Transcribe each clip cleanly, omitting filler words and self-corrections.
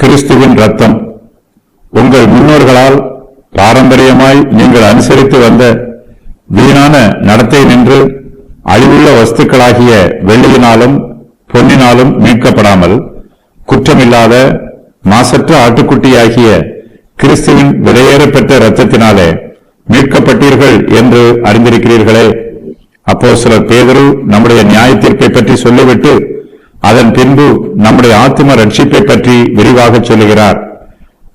கிறிஸ்துவின் இரத்தம். உங்கள் முன்னோர்களால் பாரம்பரியமாய் நீங்கள் அனுசரித்து வந்த வீணான நடத்தை நின்று அழிவுள்ள வஸ்துக்களாகிய வெள்ளியினாலும் பொன்னினாலும் மீட்கப்படாமல் குற்றமில்லாத மாசற்ற ஆட்டுக்குட்டியாகிய கிறிஸ்துவின் விலையேறப்பெற்ற இரத்தத்தினாலே மீட்கப்பட்டீர்கள் என்று அறிந்திருக்கிறீர்களே. அப்போஸ்தலர் பேதுரு நம்முடைய நியாய தீர்ப்பை பற்றி சொல்லிவிட்டு அதன் பின்பு நம்முடைய ஆத்தும ரட்சிப்பை பற்றி விரிவாக சொல்லுகிறார்.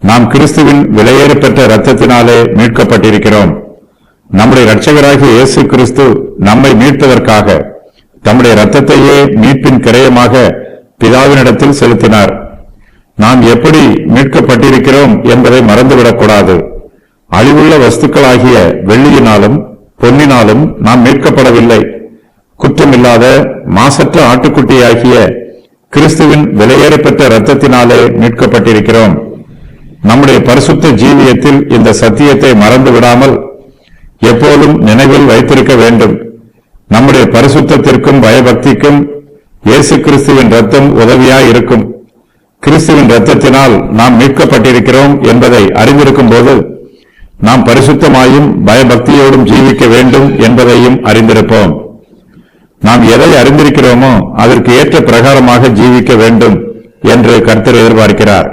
நாம் கிறிஸ்துவின் விலையேறப்பெற்ற இரத்தத்தினாலே மீட்கப்பட்டிருக்கிறோம். நம்முடைய இரட்சகராகிய இயேசு கிறிஸ்து நம்மை மீட்பதற்காக தம்முடைய இரத்தத்தையே மீட்பின் கிரயமாக பிதாவினிடத்தில் செலுத்தினார். நாம் எப்படி மீட்கப்பட்டிருக்கிறோம் என்பதை மறந்துவிடக்கூடாது. அழிவுள்ள வஸ்துக்களாகிய வெள்ளியினாலும் பொன்னினாலும் நாம் மீட்கப்படவில்லை. குற்றமில்லாத மாசற்ற ஆட்டுக்குட்டியாகிய கிறிஸ்துவின் விலையேறப்பெற்ற இரத்தத்தினாலே மீட்கப்பட்டிருக்கிறோம். நம்முடைய பரிசுத்த ஜீவியத்தில் இந்த சத்தியத்தை மறந்து விடாமல் எப்போதும் நினைவில் வைத்திருக்க வேண்டும். நம்முடைய பரிசுத்தத்திற்கும் பயபக்திக்கும் இயேசு கிறிஸ்துவின் இரத்தம் உதவியாய் இருக்கும். கிறிஸ்துவின் இரத்தத்தினால் நாம் மீட்கப்பட்டிருக்கிறோம் என்பதை அறிந்திருக்கும் போது நாம் பரிசுத்தமாயும் பயபக்தியோடும் ஜீவிக்க வேண்டும் என்பதையும் அறிந்திருப்போம். நாம் எதை அறிந்திருக்கிறோமோ அதற்கு ஏற்ற பிரகாரமாக ஜீவிக்க வேண்டும் என்று கர்த்தர் எதிர்பார்க்கிறார்.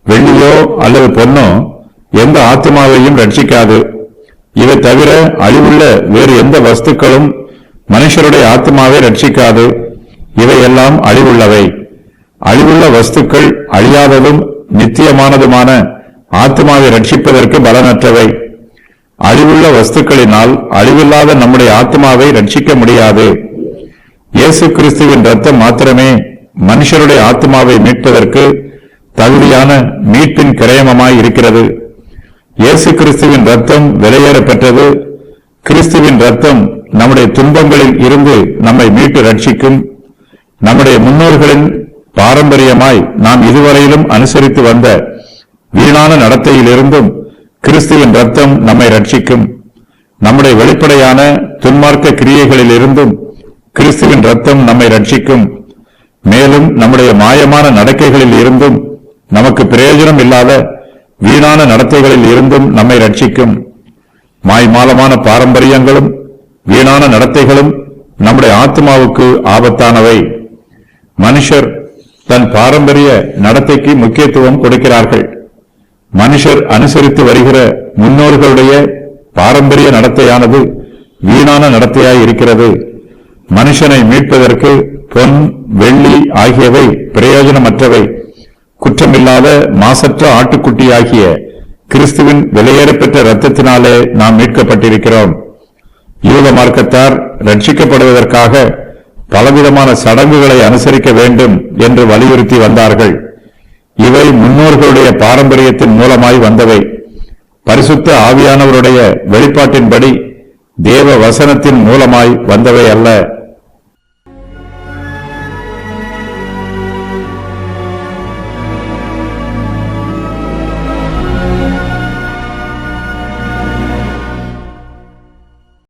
வெள்ளியோ அல்லது பொன்னோ எந்த ஆத்துமாவையும் ரட்சிக்காது. இவை தவிர அழிவுள்ள வேறு எந்த வஸ்துக்களும் மனுஷருடைய ஆத்துமாவை ரட்சிக்காது. இவையெல்லாம் அழிவுள்ளவை. அழிவுள்ள வஸ்துக்கள் அழியாததும் நித்தியமானதுமான ஆத்துமாவை ரட்சிப்பதற்கு பலனற்றவை. அழிவுள்ள வஸ்துக்களினால் அழிவில்லாத நம்முடைய ஆத்மாவை ரட்சிக்க முடியாது. இயேசு கிறிஸ்துவின் இரத்தம் மாத்திரமே மனுஷருடைய ஆத்மாவை மீட்பதற்கு தகுதியான மீட்பின் கிரயமாய் இருக்கிறது. இயேசு கிறிஸ்துவின் இரத்தம் விலையேறப்பெற்றது. கிறிஸ்துவின் இரத்தம் நம்முடைய துன்பங்களில் இருந்து நம்மை மீட்டு ரட்சிக்கும். நம்முடைய முன்னோர்களின் பாரம்பரியமாய் நாம் இதுவரையிலும் அனுசரித்து வந்த வீணான நடத்தையிலிருந்தும் கிறிஸ்துவின் இரத்தம் நம்மை ரட்சிக்கும். நம்முடைய வெளிப்படையான துன்மார்க்க கிரியைகளில் இருந்தும் கிறிஸ்துவின் இரத்தம் நம்மை ரட்சிக்கும். மேலும் நம்முடைய மாயமான நடக்கைகளில் இருந்தும் நமக்கு பிரயோஜனம் இல்லாத வீணான நடத்தைகளில் இருந்தும் நம்மை ரட்சிக்கும். மாய்மாலமான பாரம்பரியங்களும் வீணான நடத்தைகளும் நம்முடைய ஆத்மாவுக்கு ஆபத்தானவை. மனுஷர் தன் பாரம்பரிய நடத்தைக்கு முக்கியத்துவம் கொடுக்கிறார்கள். மனுஷர் அனுசரித்து வருகிற முன்னோர்களுடைய பாரம்பரிய நடத்தையானது வீணான நடத்தையாய் இருக்கிறது. மனுஷனை மீட்பதற்கு பொன் வெள்ளி ஆகியவை பிரயோஜனமற்றவை. குற்றமில்லாத மாசற்ற ஆட்டுக்குட்டியாகிய கிறிஸ்துவின் விலையேறப்பெற்ற இரத்தத்தினாலே நாம் மீட்கப்பட்டிருக்கிறோம். யூத மார்க்கத்தார் ரட்சிக்கப்படுவதற்காக பலவிதமான சடங்குகளை அனுசரிக்க வேண்டும் என்று வலியுறுத்தி வந்தார்கள். இவை முன்னோர்களுடைய பாரம்பரியத்தின் மூலமாய் வந்தவை. பரிசுத்த ஆவியானவருடைய வெளிப்பாட்டின்படி தேவ வசனத்தின் மூலமாய் வந்தவை அல்ல.